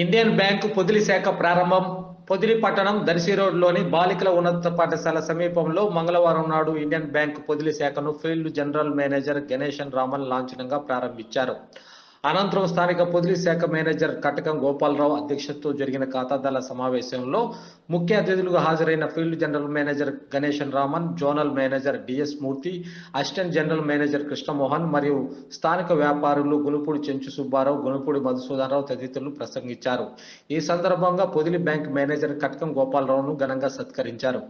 Indian bank Podili శాఖ ప్రారంభం. పొదిలి పట్టణం దర్శి రోడ్లోని బాలికల ఉన్నత పాఠశాల సమీపంలో మంగళవారం నాడు ఇండియన్ బ్యాంకు పొదిలి శాఖను field general manager Ganesan Raman లాంఛనంగా ప్రారంభించారు. అనంతరం స్థానిక పొదిలి శాఖ మేనేజర్ కటకం గోపాలరావు అధ్యక్షతతో జరిగిన ఖాతాదారుల సమావేశంలో ముఖ్య అతిథులుగా హాజరైన field general manager Ganesan Raman, zonal manager DS Murthy, assistant general manager Krishnamohan మరియు స్థానిక వ్యాపారులు గునుపూడి చెంచు సుబ్బారావు, గునుపూడి మధుసూదనరావు తదితరులు ప్రసంగించారు. ఈ సందర్భంగా పొదిలి బ్యాంక్ మేనేజర్ కటకం గోపాలరావును ఘనంగా సత్కరించారు.